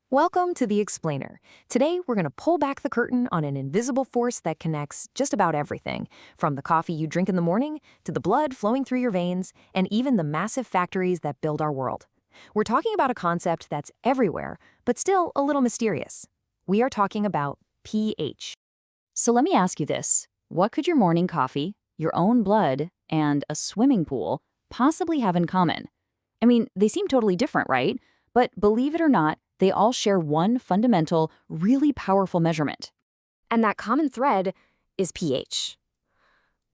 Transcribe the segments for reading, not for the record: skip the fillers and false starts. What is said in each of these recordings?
Welcome to The Explainer. Today, we're going to pull back the curtain on an invisible force that connects just about everything, from the coffee you drink in the morning to the blood flowing through your veins, and even the massive factories that build our world. We're talking about a concept that's everywhere, but still a little mysterious. We are talking about pH. So let me ask you this. What could your morning coffee, your own blood, and a swimming pool possibly have in common? I mean, they seem totally different, right? But believe it or not, they all share one fundamental, really powerful measurement. And that common thread is pH.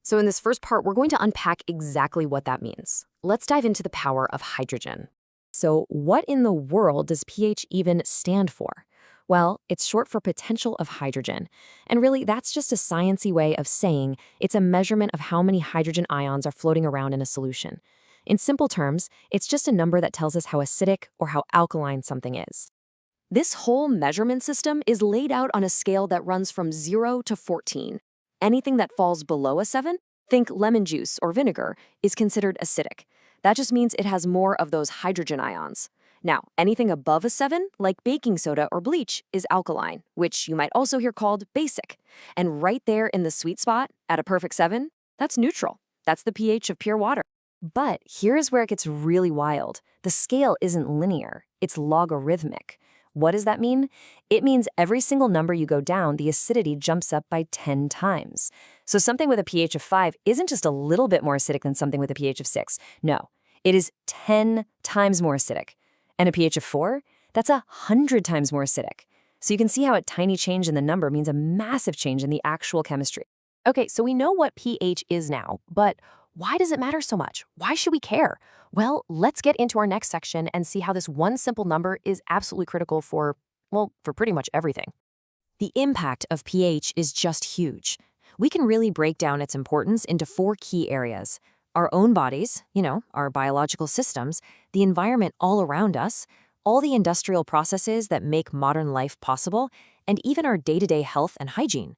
So in this first part, we're going to unpack exactly what that means. Let's dive into the power of hydrogen. So what in the world does pH even stand for? Well, it's short for potential of hydrogen. And really, that's just a sciencey way of saying it's a measurement of how many hydrogen ions are floating around in a solution. In simple terms, it's just a number that tells us how acidic or how alkaline something is. This whole measurement system is laid out on a scale that runs from 0 to 14. Anything that falls below a 7, think lemon juice or vinegar, is considered acidic. That just means it has more of those hydrogen ions. Now, anything above a 7, like baking soda or bleach, is alkaline, which you might also hear called basic. And right there in the sweet spot, at a perfect 7, that's neutral. That's the pH of pure water. But here's where it gets really wild. The scale isn't linear, it's logarithmic. What does that mean? It means every single number you go down, the acidity jumps up by 10 times. So something with a pH of 5 isn't just a little bit more acidic than something with a pH of 6. No, it is 10 times more acidic. And a pH of 4? That's 100 times more acidic. So you can see how a tiny change in the number means a massive change in the actual chemistry. Okay, so we know what pH is now, but why does it matter so much? Why should we care? Well, let's get into our next section and see how this one simple number is absolutely critical for pretty much everything. The impact of pH is just huge. We can really break down its importance into 4 key areas: our own bodies, our biological systems, the environment all around us, all the industrial processes that make modern life possible, and even our day-to-day health and hygiene.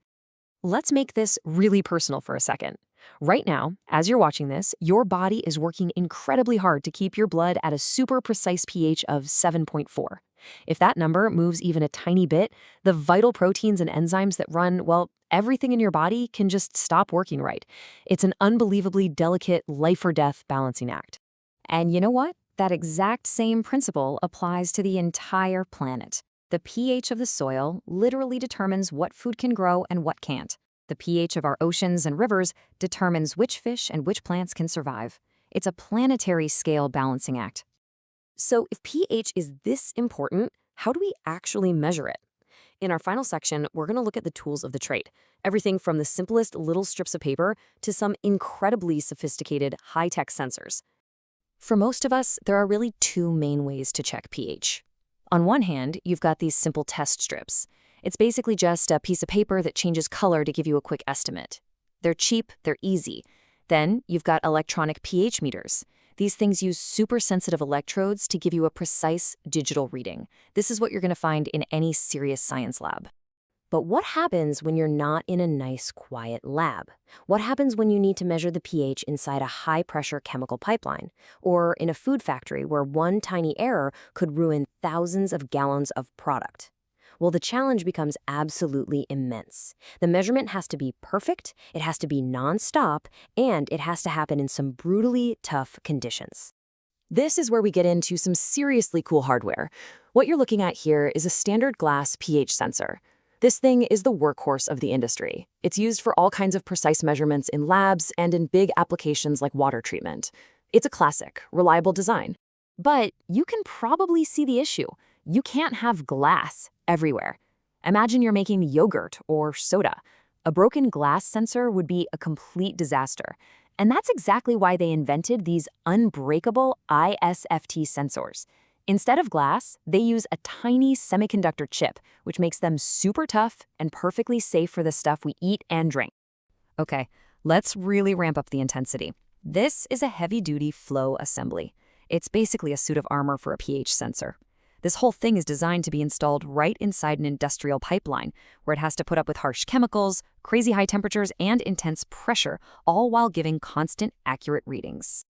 Let's make this really personal for a second. Right now, as you're watching this, your body is working incredibly hard to keep your blood at a super precise pH of 7.4. If that number moves even a tiny bit, the vital proteins and enzymes that run, everything in your body can just stop working right. It's an unbelievably delicate life or death balancing act. And you know what? That exact same principle applies to the entire planet. The pH of the soil literally determines what food can grow and what can't. The pH of our oceans and rivers determines which fish and which plants can survive. It's a planetary scale balancing act. So if pH is this important, how do we actually measure it? In our final section, we're going to look at the tools of the trade. Everything from the simplest little strips of paper to some incredibly sophisticated high-tech sensors. For most of us, there are really 2 main ways to check pH. On one hand, you've got these simple test strips. It's basically just a piece of paper that changes color to give you a quick estimate. They're cheap, they're easy. Then you've got electronic pH meters. These things use super sensitive electrodes to give you a precise digital reading. This is what you're going to find in any serious science lab. But what happens when you're not in a nice, quiet lab? What happens when you need to measure the pH inside a high-pressure chemical pipeline? Or in a food factory where one tiny error could ruin thousands of gallons of product? Well, the challenge becomes absolutely immense. The measurement has to be perfect, it has to be non-stop, and it has to happen in some brutally tough conditions. This is where we get into some seriously cool hardware. What you're looking at here is a standard glass pH sensor. This thing is the workhorse of the industry. It's used for all kinds of precise measurements in labs and in big applications like water treatment. It's a classic, reliable design. But you can probably see the issue. You can't have glass everywhere. Imagine you're making yogurt or soda. A broken glass sensor would be a complete disaster. And that's exactly why they invented these unbreakable ISFT sensors. Instead of glass, they use a tiny semiconductor chip, which makes them super tough and perfectly safe for the stuff we eat and drink. Okay, let's really ramp up the intensity. This is a heavy-duty flow assembly. It's basically a suit of armor for a pH sensor. This whole thing is designed to be installed right inside an industrial pipeline, where it has to put up with harsh chemicals, crazy high temperatures, and intense pressure, all while giving constant, accurate readings.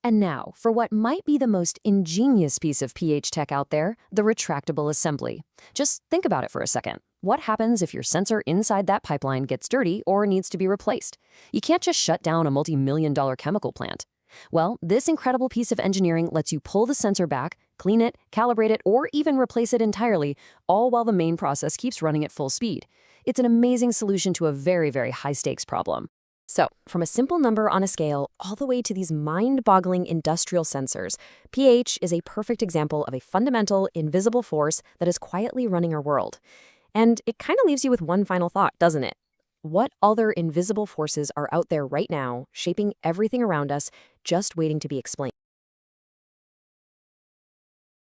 And now, for what might be the most ingenious piece of pH tech out there, the retractable assembly. Just think about it for a second. What happens if your sensor inside that pipeline gets dirty or needs to be replaced? You can't just shut down a multi-million-dollar chemical plant. Well, this incredible piece of engineering lets you pull the sensor back, clean it, calibrate it, or even replace it entirely, all while the main process keeps running at full speed. It's an amazing solution to a very, very high-stakes problem. So, from a simple number on a scale all the way to these mind-boggling industrial sensors, pH is a perfect example of a fundamental, invisible force that is quietly running our world. And it kind of leaves you with one final thought, doesn't it? What other invisible forces are out there right now, shaping everything around us, just waiting to be explained?